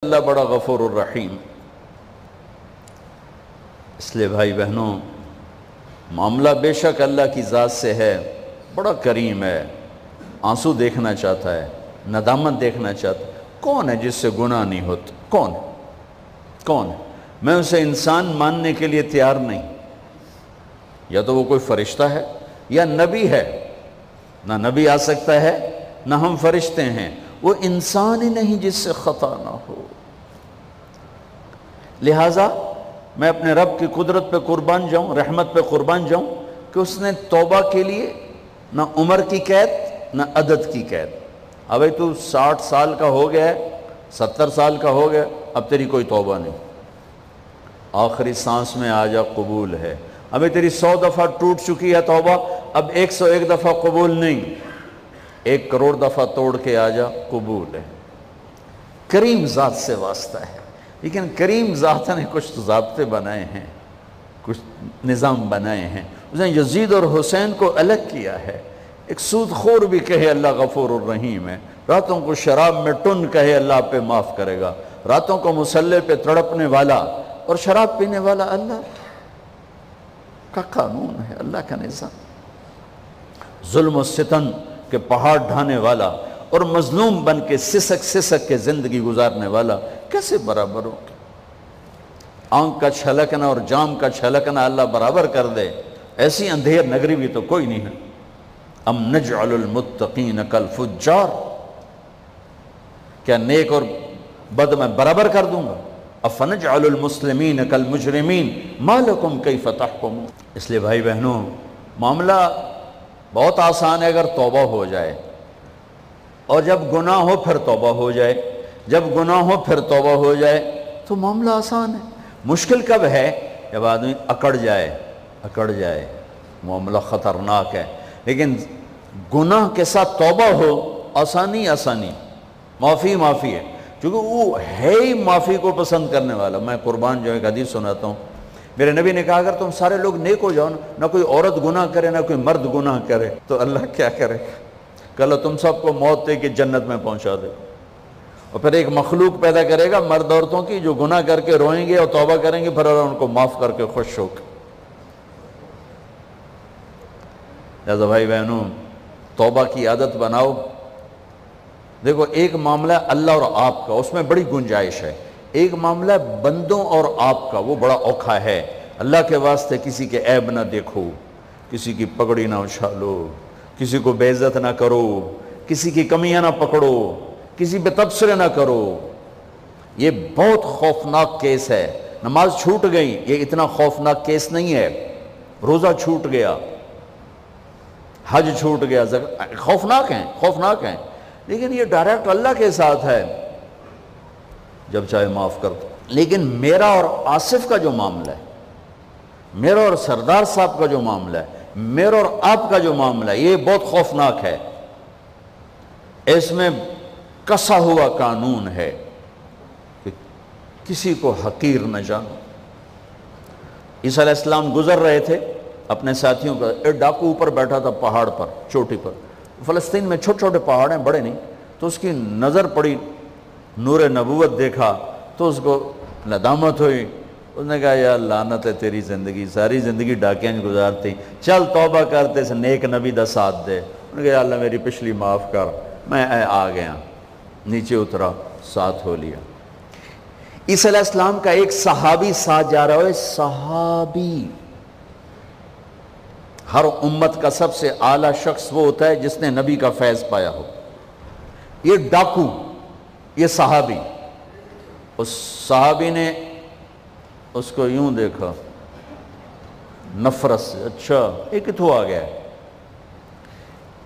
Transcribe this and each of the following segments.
اللہ بڑا غفور الرحیم. اس لیے بھائی بہنوں، معاملہ بے شک اللہ کی ذات سے ہے، بڑا کریم ہے، آنسو دیکھنا چاہتا ہے، ندامت دیکھنا چاہتا ہے. کون ہے جس سے گناہ نہیں ہوتا؟ کون ہے؟ میں اسے انسان ماننے کے لیے تیار نہیں. یا تو وہ کوئی فرشتہ ہے یا نبی ہے. نہ نبی آ سکتا ہے نہ ہم فرشتے ہیں. وہ انسان ہی نہیں جس سے خطا نہ ہو. لہٰذا میں اپنے رب کی قدرت پہ قربان جاؤں، رحمت پہ قربان جاؤں کہ اس نے توبہ کے لیے نہ عمر کی قید نہ عدد کی قید. ابھی تو 60 سال کا ہو گیا ہے، 70 سال کا ہو گیا، اب تیری کوئی توبہ نہیں، آخری سانس میں آ جا، قبول ہے. ابھی تیری 100 دفعہ ٹوٹ چکی ہے توبہ، اب 101 دفعہ قبول نہیں، 1 کروڑ دفعہ توڑ کے آ جا، قبول ہے. کریم ذات سے واسطہ ہے. لیکن کریم ذات نے کچھ ضابطے بنائے ہیں، کچھ نظام بنائے ہیں. اس نے یزید اور حسین کو الگ کیا ہے. ایک سود خور بھی کہے اللہ غفور الرحیم ہے، راتوں کو شراب میں ٹن کہے اللہ پہ معاف کرے گا، راتوں کو مسلح پہ تڑپنے والا اور شراب پینے والا اللہ کا قانون ہے، اللہ کا نظام. ظلم و ستم کے پہاڑ ڈھانے والا اور مظلوم بن کے سسک کے زندگی گزارنے والا کیسے برابر ہو؟ آنکھ کا چھلکنا اور جام کا چھلکنا اللہ برابر کر دے، ایسی اندھیر نگری بھی تو کوئی نہیں ہے. ام نجعل المتقین کالفجار، کیا نیک اور بد میں برابر کر دوں گا؟ افنجعل المسلمین کالمجرمین ما لکم کیف تحکمون. اس لیے بھائی بہنوں، معاملہ بہت آسان ہے اگر توبہ ہو جائے، اور جب گناہ ہو پھر توبہ ہو جائے. جب گناہ ہو پھر توبہ ہو جائے تو معاملہ آسان ہے. مشکل کب ہے؟ جب آدمی اکڑ جائے، معاملہ خطرناک ہے. لیکن گناہ کے ساتھ توبہ ہو، آسانی معافی ہے، کیونکہ وہ ہے ہی معافی کو پسند کرنے والا. میں قربان جو ایک حدیث سناتا ہوں، میرے نبی نے کہا اگر تم سارے لوگ نیک ہو جاؤ، نہ کوئی عورت گناہ کرے نہ کوئی مرد گناہ کرے، تو اللہ کیا کرے؟ کہ اللہ تم سب کو موت دے کے جنت میں پہنچا دے، اور پھر ایک مخلوق پیدا کرے گا مرد عورتوں کی جو گناہ کر کے روئیں گے اور توبہ کریں گے، پھر اللہ ان کو معاف کر کے خوش ہو کے. لہذا بھائی بہنوں، توبہ کی عادت بناؤ. دیکھو، ایک معاملہ اللہ اور آپ کا، اس میں بڑی گنجائش ہے. ایک معاملہ بندوں اور آپ کا، وہ بڑا اوکھا ہے. اللہ کے واسطے کسی کے عیب نہ دیکھو، کسی کی پگڑی نہ اچھالو، کسی کو بے عزت نہ کرو، کسی کی کمیاں نہ پکڑو، کسی پہ تبصرے نہ کرو. یہ بہت خوفناک کیس ہے. نماز چھوٹ گئی، یہ اتنا خوفناک کیس نہیں ہے. روزہ چھوٹ گیا، حج چھوٹ گیا، خوفناک ہیں، لیکن یہ ڈائریکٹ اللہ کے ساتھ ہے، جب چاہے معاف کر دو. لیکن میرا اور آصف کا جو معاملہ ہے، میرا اور سردار صاحب کا جو معاملہ ہے، میرا اور آپ کا جو معاملہ ہے، یہ بہت خوفناک ہے. اس میں کسا ہوا قانون ہے کہ کسی کو حقیر نہ جانو. عیسیٰ علیہ السلام گزر رہے تھے اپنے ساتھیوں کا، ایک ڈاکو اوپر بیٹھا تھا پہاڑ پر، چوٹی پر. فلسطین میں چھوٹے چھوٹے پہاڑ ہیں، بڑے نہیں. تو اس کی نظر پڑی، نور نبوت دیکھا تو اس کو ندامت ہوئی. اس نے کہا یا لعنت ہے تیری زندگی، ساری زندگی ڈاکیاں گزارتی، چل توبہ کرتے سے نیک نبی دا ساتھ دے. انہوں نے کہا یا اللہ میری پچھلی معاف کر. میں آ گیا، نیچے اترا، ساتھ ہو لیا. عیسیٰ علیہ السلام کا ایک صحابی ساتھ جا رہا ہے. صحابی، ہر امت کا سب سے اعلیٰ شخص وہ ہوتا ہے جس نے نبی کا فیض پایا ہو. یہ ڈاکو، یہ صحابی. اس صحابی نے اس کو یوں دیکھا نفرت سے، اچھا یہ کتوں آ گیا ہے.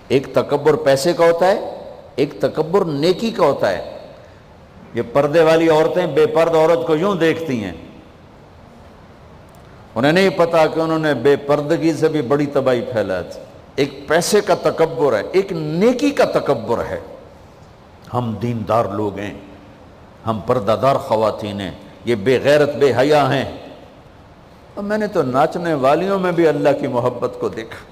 ایک تکبر پیسے کا ہوتا ہے، ایک تکبر نیکی کا ہوتا ہے. یہ پردے والی عورتیں بے پرد عورت کو یوں دیکھتی ہیں، انہیں نہیں پتا کہ انہوں نے بے پردگی سے بھی بڑی تباہی پھیلا تھی. ایک پیسے کا تکبر ہے، ایک نیکی کا تکبر ہے. ہم دیندار لوگ ہیں، ہم پردہ دار خواتین ہیں، یہ بے غیرت بے حیا ہیں. اور میں نے تو ناچنے والیوں میں بھی اللہ کی محبت کو دیکھا.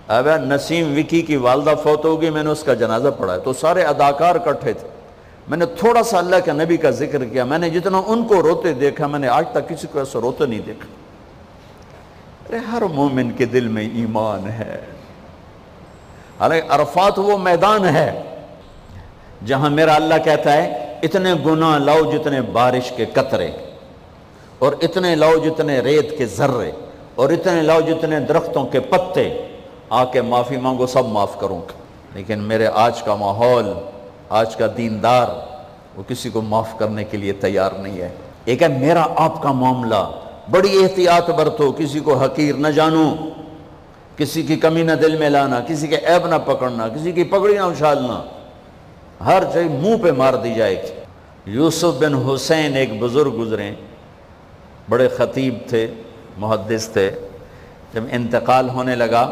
اب نسیم وکی کی والدہ فوت ہوگی، میں نے اس کا جنازہ پڑھا ہے تو سارے اداکار اکٹھے تھے. میں نے تھوڑا سا اللہ کے نبی کا ذکر کیا، میں نے جتنا ان کو روتے دیکھا میں نے آج تک کسی کو ایسا روتے نہیں دیکھا۔ ارے ہر مومن کے دل میں ایمان ہے۔ حالانکہ عرفات وہ میدان ہے جہاں میرا اللہ کہتا ہے اتنے گناہ لاؤ جتنے بارش کے قطرے، اور اتنے لاؤ جتنے ریت کے ذرے، اور اتنے لاؤ جتنے درختوں کے پتے، آ کے معافی مانگو سب معاف کروں گا۔ لیکن میرے آج کا ماحول، آج کا دیندار، وہ کسی کو معاف کرنے کے لیے تیار نہیں ہے۔ ایک ہے میرا آپ کا معاملہ، بڑی احتیاط برتو، کسی کو حقیر نہ جانو، کسی کی کمی نہ دل میں لانا، کسی کے عیب نہ پکڑنا، کسی کی پگڑی نہ اچھالنا، ہر چیز منہ پہ مار دی جائے گی۔ یوسف بن حسین ایک بزرگ گزرے، بڑے خطیب تھے، محدث تھے، جب انتقال ہونے لگا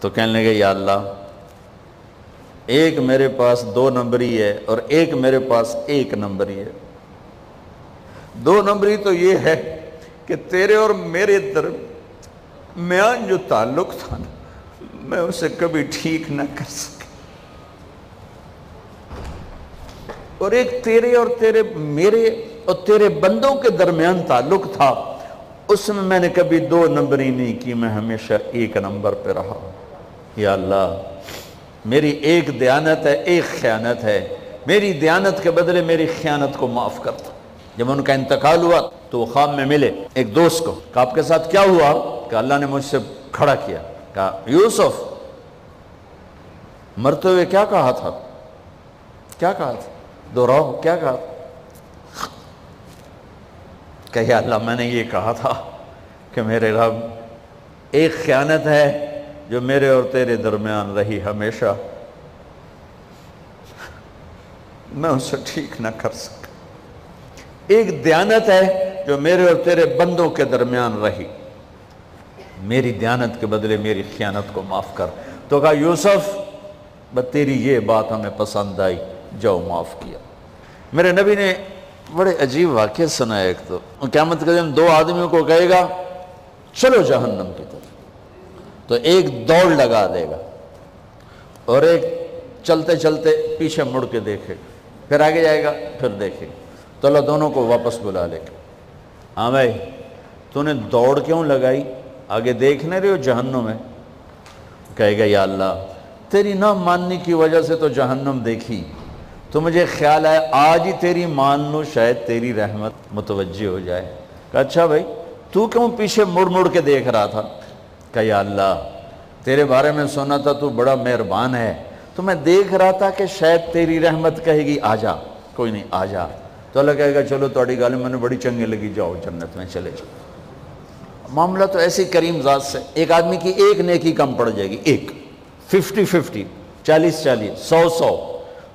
تو کہنے لگے یا اللہ، ایک میرے پاس 2 نمبری ہے اور ایک میرے پاس 1 نمبری ہے۔ 2 نمبری تو یہ ہے کہ تیرے اور میرے درمیان جو تعلق تھا نا، میں اسے کبھی ٹھیک نہ کر سکا، اور ایک تیرے اور میرے اور تیرے بندوں کے درمیان تعلق تھا، اس میں نے کبھی 2 نمبری نہیں کی، میں ہمیشہ 1 نمبر پہ رہا۔ یا اللہ، میری ایک دیانت ہے، ایک خیانت ہے، میری دیانت کے بدلے میری خیانت کو معاف کرتا۔ جب ان کا انتقال ہوا تو وہ خواب میں ملے ایک دوست کو، کہ آپ کے ساتھ کیا ہوا؟ کہ اللہ نے مجھ سے کھڑا کیا، کہا یوسف مرتے ہوئے کیا کہا تھا؟ کیا کہا تھا؟ دوہراؤ، کیا کہا تھا؟ کہ یا اللہ، میں نے یہ کہا تھا کہ میرے رب، ایک خیانت ہے جو میرے اور تیرے درمیان رہی ہمیشہ، میں اسے ٹھیک نہ کر سکا۔ ایک دیانت ہے جو میرے اور تیرے بندوں کے درمیان رہی، میری دیانت کے بدلے میری خیانت کو معاف کر۔ تو کہا یوسف، بس تیری یہ بات ہمیں پسند آئی، جاؤ معاف کیا۔ میرے نبی نے بڑے عجیب واقعہ سنایا۔ ایک تو قیامت کے دن 2 آدمیوں کو کہے گا چلو جہنم کی طرف، تو ایک دوڑ لگا دے گا اور ایک چلتے چلتے پیچھے مڑ کے دیکھے گا، پھر آگے جائے گا، پھر دیکھے گا، تو اللہ دونوں کو واپس بلا لے گا۔ ہاں بھائی، تو نے دوڑ کیوں لگائی؟ آگے دیکھ نہیں رہے ہو جہنم ہے؟ کہے گا یا اللہ، تیری نہ ماننے کی وجہ سے تو جہنم دیکھی، تو مجھے خیال ہے آج ہی تیری مان لوں، شاید تیری رحمت متوجہ ہو جائے۔ کہا اچھا بھائی، تو کیوں پیچھے مڑ مڑ کے دیکھ رہا تھا؟ کہ یا اللہ، تیرے بارے میں سنا تھا تو بڑا مہربان ہے، تو میں دیکھ رہا تھا کہ شاید تیری رحمت کہے گی آ جا، کوئی نہیں آ جا، تو اللہ کہے گا چلو تھوڑی گال میں نے بڑی چنگی لگی، جاؤ جنت میں چلے جاؤ۔ معاملہ تو ایسی کریم ذات سے، ایک آدمی کی ایک نیکی کم پڑ جائے گی، ایک 50-50، 40-40، 100-100،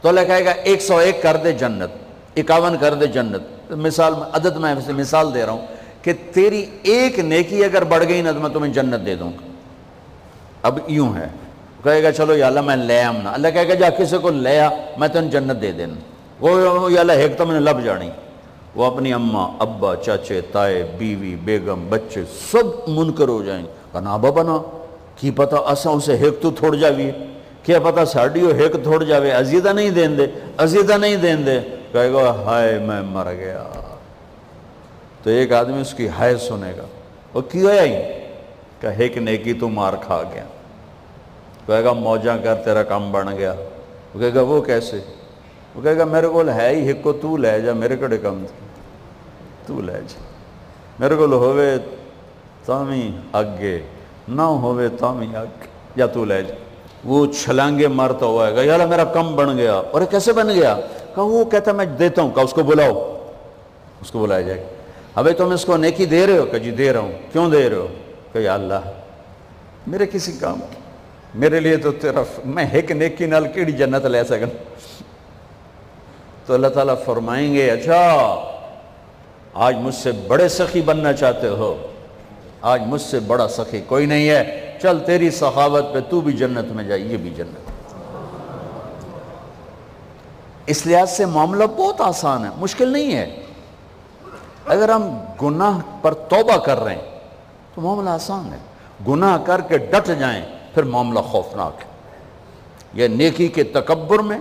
تو اللہ کہے گا 101 کر دے جنت، 51 کر دے جنت۔ مثال عدد میں مثال دے رہا ہوں کہ تیری ایک نیکی اگر بڑھ گئی نا تو میں تمہیں جنت دے دوں گا۔ اب یوں ہے، کہے گا چلو یا اللہ میں لے آم نا، اللہ کہے گا جا کسی کو لے آ، میں تمہیں جنت دے دینا۔ وہ یا اللہ ایک تو میں نے لب جانی، وہ اپنی اماں، ابا، چاچے، تائے، بیوی، بیگم، بچے سب منکر ہو جائیں، کہنا بابا نا کی پتہ اساں اسے ایک تو تھوڑ جاوی، کیا پتہ ساڑی ہو ایک تھوڑ جاوے، عزیدہ نہیں دین دے، عزیدہ نہیں دین دے۔ کہے گا ہائے میں مر گیا۔ تو ایک آدمی اس کی ہائے سنے گا، وہ کیوں ہے ہی؟ کہ ایک نیکی تو مار کھا گیا۔ کہے گا موجہ کر تیرا کام بن گیا۔ وہ کہے گا وہ کیسے؟ وہ کہے گا میرے کو ہے ہی ایک کو، تو لے جا، میرے کڑے کم تھے، تو لے جا، میرے کو ہوئے تامی آگے، نہ ہوئے تامی آگے، یا تو لے جا۔ وہ چھلانگے مارتا ہوا ہے گا یا اللہ میرا کم بن گیا۔ اور کیسے بن گیا؟ کہا وہ کہتا میں دیتا ہوں۔ کہا اس کو بلاؤ، اس کو بلایا جائے گا۔ ابھی تم اس کو نیکی دے رہے ہو؟ کہ جی دے رہا ہوں۔ کیوں دے رہے ہو؟ کہ یا اللہ میرے کسی کام کی، میرے لیے تو تیرا، میں ایک نیکی نال کیڑی جنت لے سکن۔ تو اللہ تعالیٰ فرمائیں گے اچھا آج مجھ سے بڑے سخی بننا چاہتے ہو؟ آج مجھ سے بڑا سخی کوئی نہیں ہے، چل تیری سخاوت پہ تو بھی جنت میں جائے، یہ بھی جنت۔ اس لحاظ سے معاملہ بہت آسان ہے، مشکل نہیں ہے۔ اگر ہم گناہ پر توبہ کر رہے ہیں تو معاملہ آسان ہے، گناہ کر کے ڈٹ جائیں پھر معاملہ خوفناک ہے۔ یہ نیکی کے تکبر میں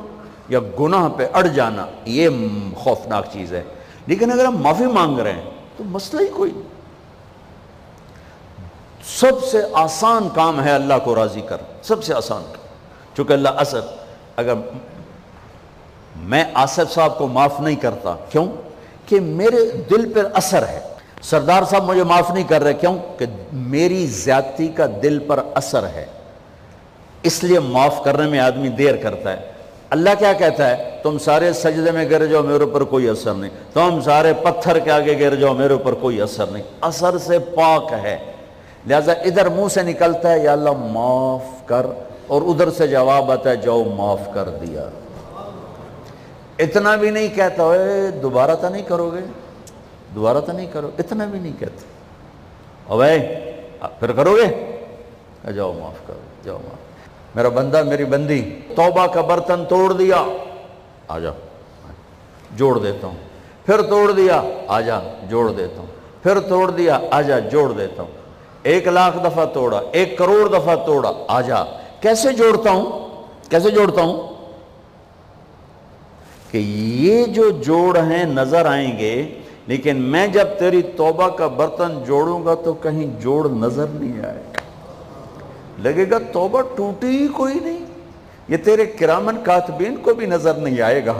یا گناہ پہ اڑ جانا یہ خوفناک چیز ہے. لیکن اگر ہم معافی مانگ رہے ہیں تو مسئلہ ہی کوئی نہیں. سب سے آسان کام ہے اللہ کو راضی کر، سب سے آسان کام. چونکہ اللہ اگر میں آصف صاحب کو معاف نہیں کرتا، کیوں؟ کہ میرے دل پر اثر ہے. سردار صاحب مجھے معاف نہیں کر رہے، کیوں؟ کہ میری زیادتی کا دل پر اثر ہے، اس لیے معاف کرنے میں آدمی دیر کرتا ہے. اللہ کیا کہتا ہے؟ تم سارے سجدے میں گر جاؤ، میرے اوپر کوئی اثر نہیں. تم سارے پتھر کے آگے گر جاؤ، میرے اوپر کوئی اثر نہیں. اثر سے پاک ہے. لہذا ادھر منہ سے نکلتا ہے یا اللہ معاف کر، اور ادھر سے جواب آتا ہے جاؤ معاف کر دیا. اتنا بھی نہیں کہتا اے دوبارہ تو نہیں کرو گے، دوبارہ تو نہیں کرو، اتنا بھی نہیں کہتا. اوے پھر کرو گے، جاؤ معاف کرو، جاؤ معاف. میرا بندہ میری بندی توبہ کا برتن توڑ دیا، آ جا جوڑ دیتا ہوں. پھر توڑ دیا، آ جا جوڑ دیتا ہوں. پھر توڑ دیا، آ جا جوڑ دیتا ہوں. 1,00,000 دفعہ توڑا، 1 کروڑ دفعہ توڑا، آ جا. کیسے جوڑتا ہوں؟ کیسے جوڑتا ہوں؟ کہ یہ جو جوڑ ہیں نظر آئیں گے، لیکن میں جب تیری توبہ کا برتن جوڑوں گا تو کہیں جوڑ نظر نہیں آئے گا. لگے گا توبہ ٹوٹی ہی کوئی نہیں. یہ تیرے کرامن کاتبین کو بھی نظر نہیں آئے گا.